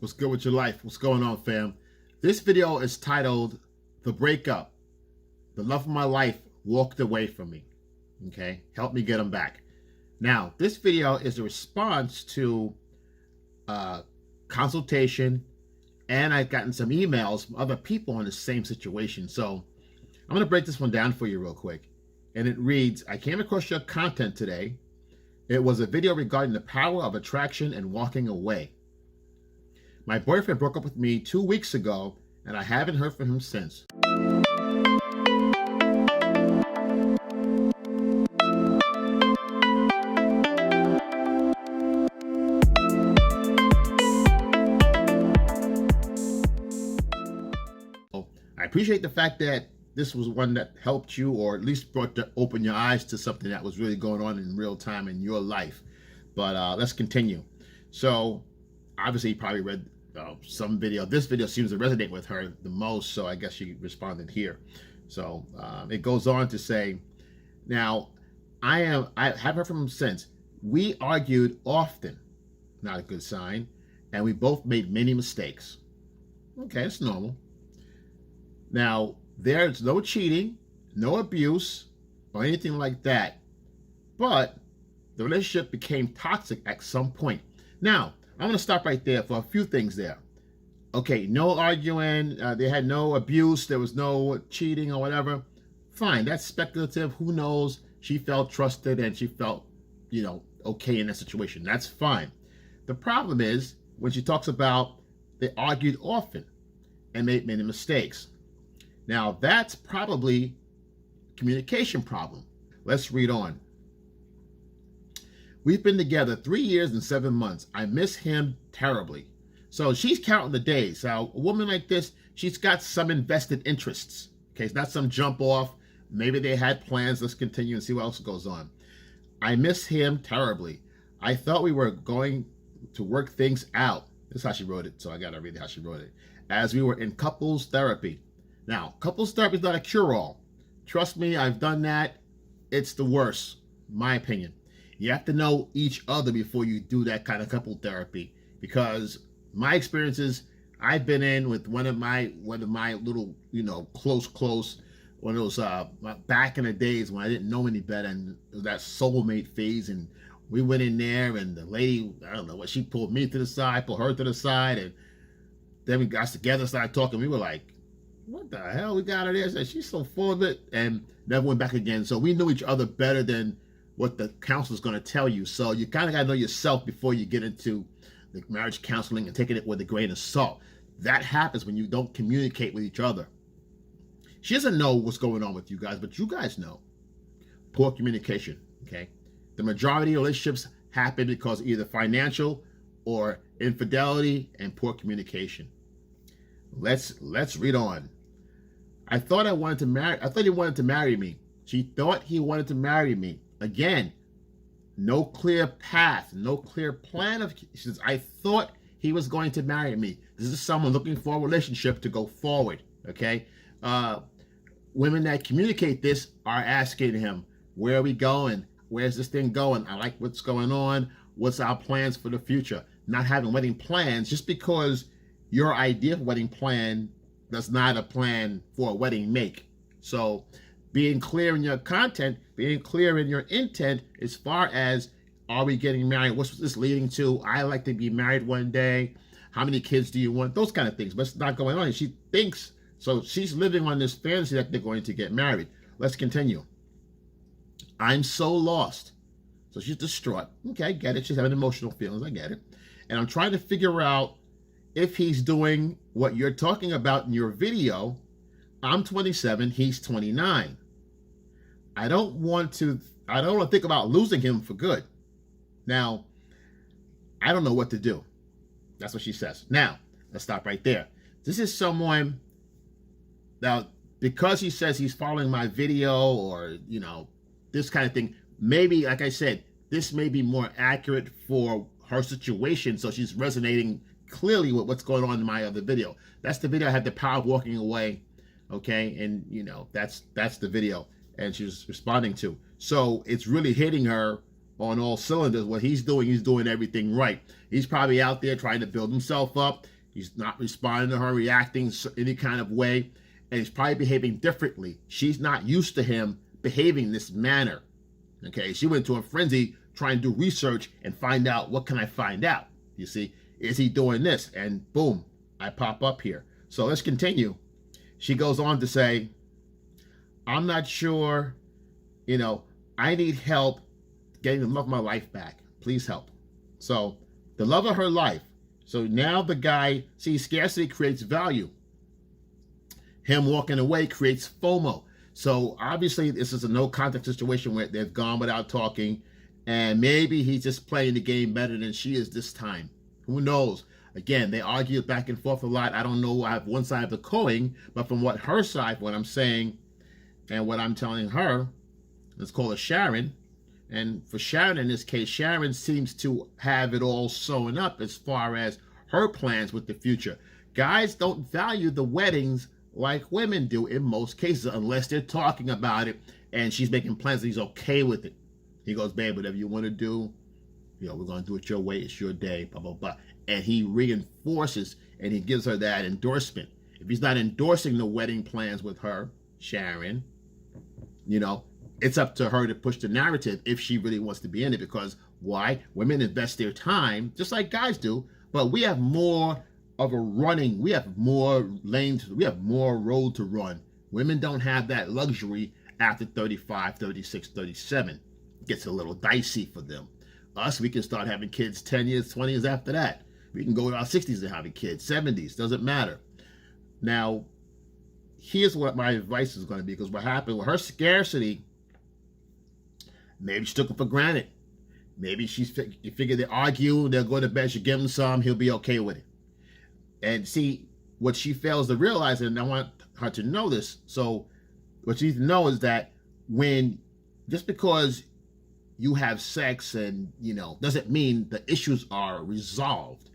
What's good with your life? What's going on, fam? This video is titled The Breakup. The love of my life walked away from me. Okay? Help me get him back. Now, this video is a response to consultation, and I've gotten some emails from other people in the same situation. So I'm going to break this one down for you real quick. And it reads, I came across your content today. It was a video regarding the power of attraction and walking away. My boyfriend broke up with me 2 weeks ago, and I haven't heard from him since. I appreciate the fact that this was one that helped you, or at least brought to open your eyes to something that was really going on in real time in your life. But let's continue. So obviously you probably read some video. This video seems to resonate with her the most, so I guess she responded here. So it goes on to say, now I haven't heard from him since. We argued often, not a good sign, and we both made many mistakes. Okay, it's normal. Now, there's no cheating, no abuse, or anything like that. But the relationship became toxic at some point. Now, I'm going to stop right there for a few things there. Okay, no arguing, they had no abuse, there was no cheating or whatever. Fine, that's speculative. Who knows? She felt trusted and she felt, okay in that situation. That's fine. The problem is when she talks about they argued often and made many mistakes. Now, that's probably a communication problem. Let's read on. We've been together 3 years and 7 months. I miss him terribly. So she's counting the days. Now, a woman like this, she's got some invested interests. Okay, it's not some jump off. Maybe they had plans. Let's continue and see what else goes on. I miss him terribly. I thought we were going to work things out. This is how she wrote it, so I got to read how she wrote it. As we were in couples therapy. Now, couples therapy is not a cure-all. Trust me, I've done that. It's the worst, my opinion. You have to know each other before you do that kind of couple therapy, because my experiences, I've been in with one of my little, close, one of those back in the days when I didn't know any better, and that soulmate phase, and we went in there, and the lady, I don't know what, she pulled me to the side, pulled her to the side, and then we got together, started talking. We were like, what the hell we got her there? Said, she's so full of it, and never went back again. So we knew each other better than what the counselor's going to tell you. So you kind of got to know yourself before you get into the marriage counseling and taking it with a grain of salt. That happens when you don't communicate with each other. She doesn't know what's going on with you guys, but you guys know. Poor communication, okay? The majority of relationships happen because either financial or infidelity and poor communication. Let's read on. I thought he wanted to marry me. She thought he wanted to marry me. Again, no clear path, no clear plan of. She says, I thought he was going to marry me. This is someone looking for a relationship to go forward. Okay, women that communicate this are asking him, where are we going? Where's this thing going? I like what's going on. What's our plans for the future? Not having wedding plans just because your idea of wedding plan does not a plan for a wedding make. So being clear in your content, being clear in your intent as far as, are we getting married? What's this leading to? I like to be married one day. How many kids do you want? Those kind of things, but it's not going on. She thinks, so she's living on this fantasy that they're going to get married. Let's continue. I'm so lost. So she's distraught. Okay, I get it. She's having emotional feelings. I get it. And I'm trying to figure out if he's doing what you're talking about in your video. I'm 27, he's 29. I don't want to think about losing him for good. Now, I don't know what to do. That's what she says. Now, let's stop right there. This is someone, now, because he says he's following my video or, this kind of thing, maybe, like I said, this may be more accurate for her situation, so she's resonating clearly with what's going on in my other video. That's the video I had the power of walking away, okay? And, that's the video, and she was responding to. So it's really hitting her on all cylinders. What he's doing everything right. He's probably out there trying to build himself up. He's not responding to her, reacting any kind of way, and he's probably behaving differently. She's not used to him behaving this manner. Okay, she went to a frenzy trying to do research and find out, what can I find out? You see, is he doing this? And boom, I pop up here. So let's continue. She goes on to say, I'm not sure, I need help getting the love of my life back. Please help. So the love of her life. So now the guy, see, scarcity creates value. Him walking away creates FOMO. So obviously this is a no contact situation where they've gone without talking, and maybe he's just playing the game better than she is this time. Who knows? Again, they argue back and forth a lot. I don't know. I have one side of the coin, but from what her side, what I'm saying and what I'm telling her, let's call her Sharon. And for Sharon in this case, Sharon seems to have it all sewn up as far as her plans with the future. Guys don't value the weddings like women do in most cases, unless they're talking about it and she's making plans and he's okay with it. He goes, babe, whatever you want to do, we're going to do it your way. It's your day, blah, blah, blah. And he reinforces and he gives her that endorsement. If he's not endorsing the wedding plans with her, Sharon, it's up to her to push the narrative if she really wants to be in it. Because why? Women invest their time, just like guys do, but we have more of a running, we have more lanes, we have more road to run. Women don't have that luxury after 35, 36, 37. It gets a little dicey for them. Us, we can start having kids 10 years, 20 years after that. We can go to our 60s and having kids, 70s, doesn't matter. Now, here's what my advice is going to be, because what happened with her scarcity, maybe she took it for granted. Maybe she figured they argue, they'll go to bed, she'll give him some, he'll be okay with it. And see, what she fails to realize, and I want her to know this, so what she needs to know is that just because you have sex and, doesn't mean the issues are resolved.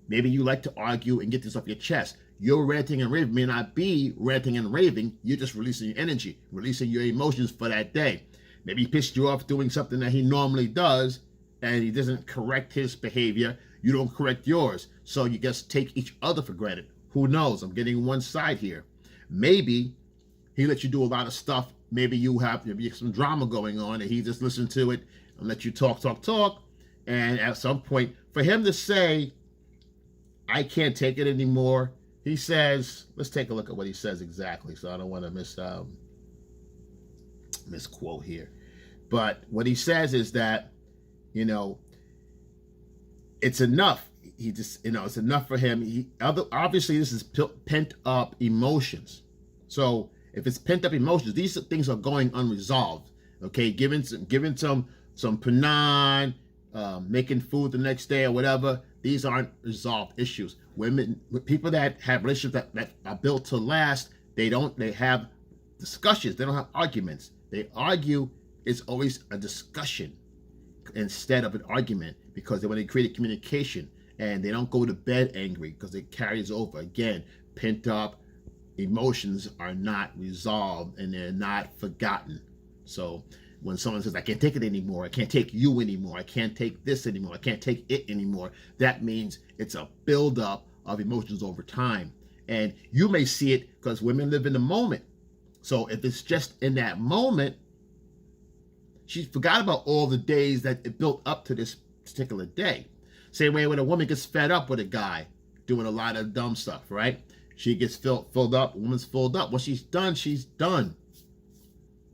Maybe you like to argue and get this off your chest. Your ranting and raving may not be ranting and raving. You're just releasing your energy, releasing your emotions for that day. Maybe he pissed you off doing something that he normally does, and he doesn't correct his behavior. You don't correct yours. So you just take each other for granted. Who knows? I'm getting one side here. Maybe he lets you do a lot of stuff. Maybe you have some drama going on, and he just listened to it and let you talk. And at some point, for him to say, I can't take it anymore, he says, let's take a look at what he says exactly, so I don't want to misquote here. But what he says is that, it's enough. He just, it's enough for him. Obviously, this is pent up emotions. So if it's pent up emotions, these things are going unresolved. Okay, giving some Panan, making food the next day or whatever. These aren't resolved issues. People that have relationships that are built to last, they have discussions. They don't have arguments. They argue. It's always a discussion instead of an argument, because they want to create a communication, and they don't go to bed angry because it carries over. Again, pent up emotions are not resolved and they're not forgotten. So when someone says, I can't take it anymore, I can't take you anymore, I can't take this anymore, I can't take it anymore, that means it's a buildup of emotions over time. And you may see it because women live in the moment. So if it's just in that moment, she forgot about all the days that it built up to this particular day. Same way when a woman gets fed up with a guy doing a lot of dumb stuff, right? She gets filled up, woman's filled up. When she's done, she's done.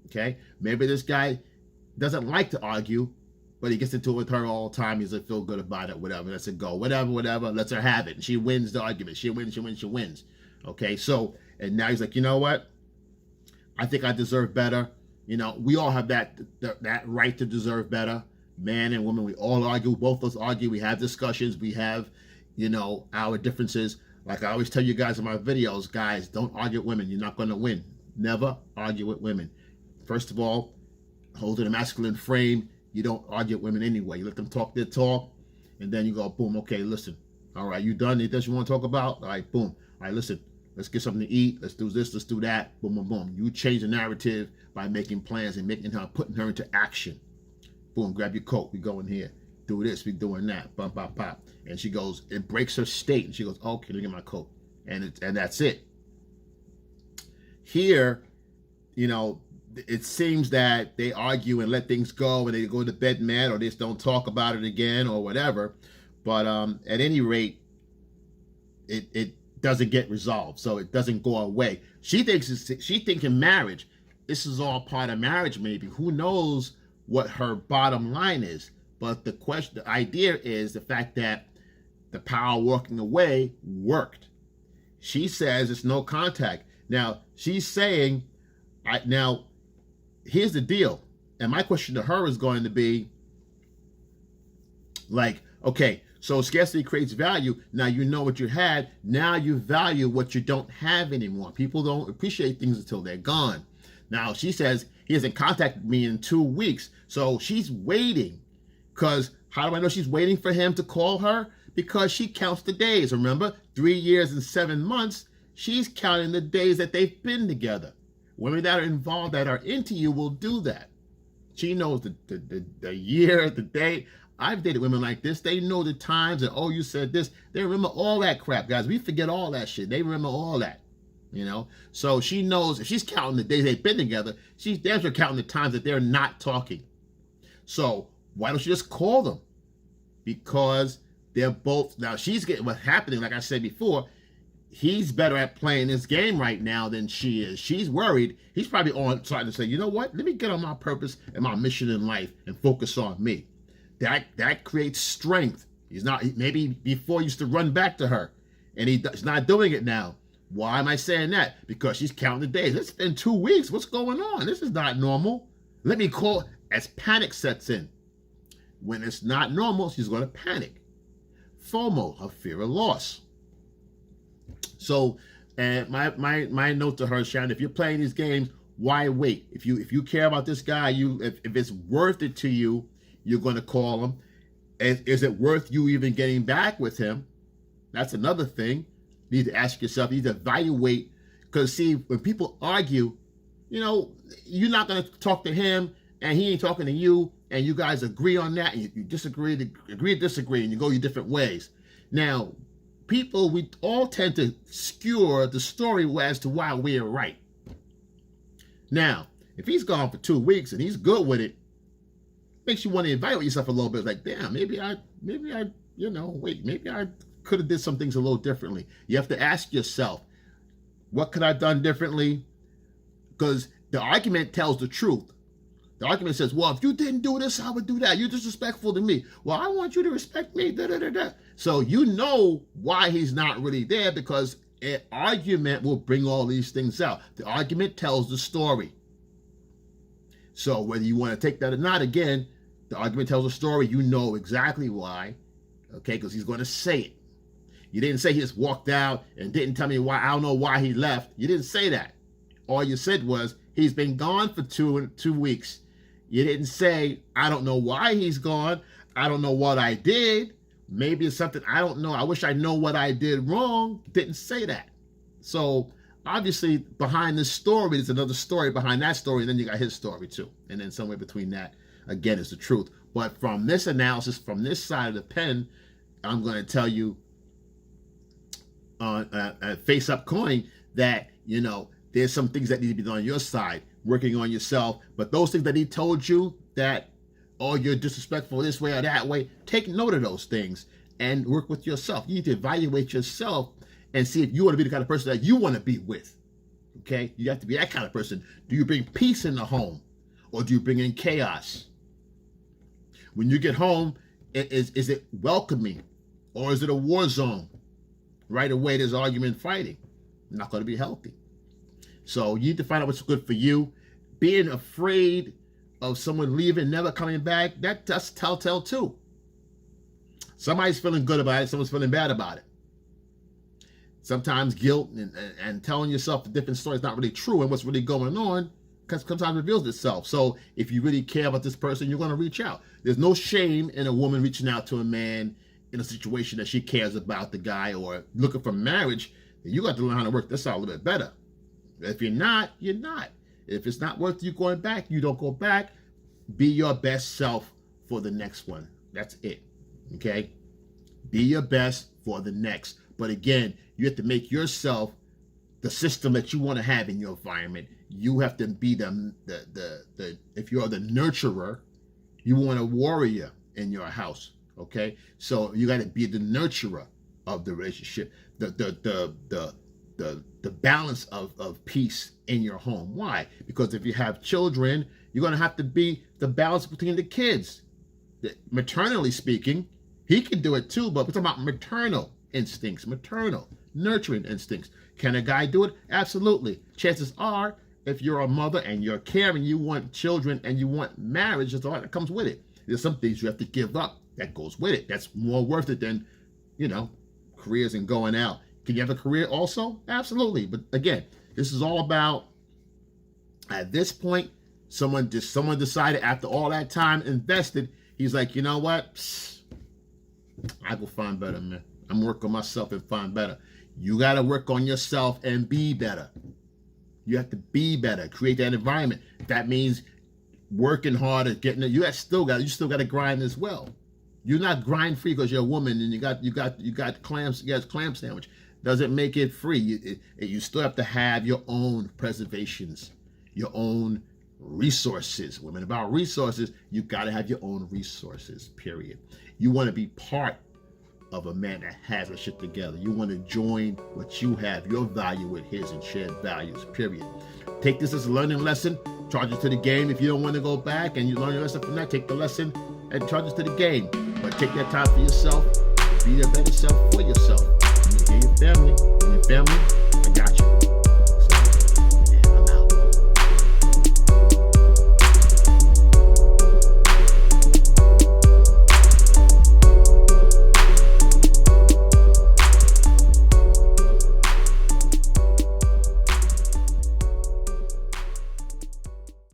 Okay? Maybe this guy doesn't like to argue, but he gets into it with her all the time. He doesn't feel good about it, whatever. Lets it go, whatever, lets her have it. And she wins the argument. She wins. Okay? So, and now he's like, you know what? I think I deserve better. We all have that right to deserve better. Man and woman, we all argue. Both of us argue. We have discussions. We have, our differences. Like I always tell you guys in my videos, guys, don't argue with women. You're not going to win. Never argue with women. First of all, hold in a masculine frame. You don't argue with women anyway. You let them talk their talk, and then you go, boom, okay, listen. All right, you done? Anything you want to talk about? All right, boom. All right, listen. Let's get something to eat. Let's do this. Let's do that. Boom, boom, boom. You change the narrative by making plans and putting her into action. Boom, grab your coat. We going here. Do this. We doing that. Bump, pop, pop. And she goes, it breaks her state. And she goes, okay, let me get my coat. And that's it. Here, you know, it seems that they argue and let things go and they go to bed mad or they just don't talk about it again or whatever. But at any rate, it doesn't get resolved. So it doesn't go away. She thinks in marriage, this is all part of marriage maybe. Who knows what her bottom line is? But the idea is the fact that the power walking away worked. She says it's no contact. Now, she's saying, now, here's the deal. And my question to her is going to be, like, okay, so scarcity creates value. Now you know what you had. Now you value what you don't have anymore. People don't appreciate things until they're gone. Now, she says, he hasn't contacted me in 2 weeks. So she's waiting. Because how do I know she's waiting for him to call her? Because she counts the days. Remember, 3 years and 7 months, she's counting the days that they've been together. Women that are involved, that are into you, will do that. She knows the year, the day. I've dated women like this. They know the times and, oh, you said this. They remember all that crap, guys. We forget all that shit. They remember all that, you know? So she knows if she's counting the days they've been together, she's damn sure counting the times that they're not talking. So why don't you just call them? Because they're both, now she's getting what's happening, like I said before, he's better at playing this game right now than she is. She's worried. He's probably starting to say, you know what? Let me get on my purpose and my mission in life and focus on me. That creates strength. He's not, maybe before he used to run back to her, and he's not doing it now. Why am I saying that? Because she's counting the days. It's been 2 weeks. What's going on? This is not normal. Let me call, as panic sets in. When it's not normal, she's going to panic. FOMO, her fear of loss. So, and my note to her, Sharon, if you're playing these games, why wait? If you care about this guy, if it's worth it to you, you're going to call him. Is it worth you even getting back with him? That's another thing. You need to ask yourself, you need to evaluate. Because see, when people argue, you know, you're not going to talk to him and he ain't talking to you, and you guys agree on that, and you disagree to disagree, and you go your different ways. Now, people, we all tend to skewer the story as to why we're right. Now, if he's gone for 2 weeks and he's good with it, makes you want to evaluate yourself a little bit. Like, damn, maybe I, you know, wait, maybe I could have did some things a little differently. You have to ask yourself, what could I have done differently? Because the argument tells the truth. The argument says, well, if you didn't do this, I would do that. You're disrespectful to me. Well, I want you to respect me. Da, da, da, da. So you know why he's not really there, because an argument will bring all these things out. The argument tells the story. So whether you want to take that or not, again, the argument tells a story. You know exactly why, okay, because he's going to say it. You didn't say he just walked out and didn't tell me why. I don't know why he left. You didn't say that. All you said was, he's been gone for two weeks. You didn't say, I don't know why he's gone. I don't know what I did. Maybe it's something I don't know. I wish I know what I did wrong. Didn't say that. So obviously behind this story, there's another story behind that story. And then you got his story too. And then somewhere between that, again, is the truth. But from this analysis, from this side of the pen, I'm going to tell you on face up coin that, you know, there's some things that need to be done on your side, working on yourself. But those things that he told you that, oh, you're disrespectful this way or that way, take note of those things and work with yourself. You need to evaluate yourself and see if you want to be the kind of person that you want to be with. Okay? You have to be that kind of person. Do you bring peace in the home, or do you bring in chaos? When you get home, is it welcoming, or is it a war zone? Right away, there's argument, fighting. Not going to be healthy. So you need to find out what's good for you. Being afraid of someone leaving, never coming back, that's telltale too. Somebody's feeling good about it, someone's feeling bad about it. Sometimes guilt and telling yourself a different story is not really true, and what's really going on sometimes reveals itself. So if you really care about this person, you're going to reach out. There's no shame in a woman reaching out to a man in a situation that she cares about the guy, or looking for marriage. You got to learn how to work this out a little bit better. If you're not, you're not. If it's not worth you going back, you don't go back. Be your best self for the next one. That's it. Okay? Be your best for the next. But again, you have to make yourself the system that you want to have in your environment. You have to be the if you're the nurturer, you want a warrior in your house. Okay? So you got to be the nurturer of the relationship. The balance of peace in your home. Why? Because if you have children, you're going to have to be the balance between the kids. Maternally speaking, he can do it too, but we're talking about maternal instincts, maternal, nurturing instincts. Can a guy do it? Absolutely. Chances are, if you're a mother and you're caring, you want children and you want marriage, there's a lot that comes with it. There's some things you have to give up that goes with it. That's more worth it than, careers and going out. Can you have a career also? Absolutely. But again, this is all about, at this point, someone decided after all that time invested, he's like, you know what? I go find better, man. I'm working on myself and find better. You got to work on yourself and be better. You have to be better. Create that environment. That means working harder, getting it. You still got to grind as well. You're not grind free because you're a woman and you got clams. You got clam sandwich. Doesn't make it free. You still have to have your own preservations, your own resources. Women about resources. You got to have your own resources. Period. You want to be part of a man that has a shit together. You want to join what you have, your value with his, and shared values. Period. Take this as a learning lesson. Charge it to the game. If you don't want to go back and you learn your lesson from that, take the lesson and charge it to the game. But take that time for yourself. Be your better self for yourself. And your family. And your family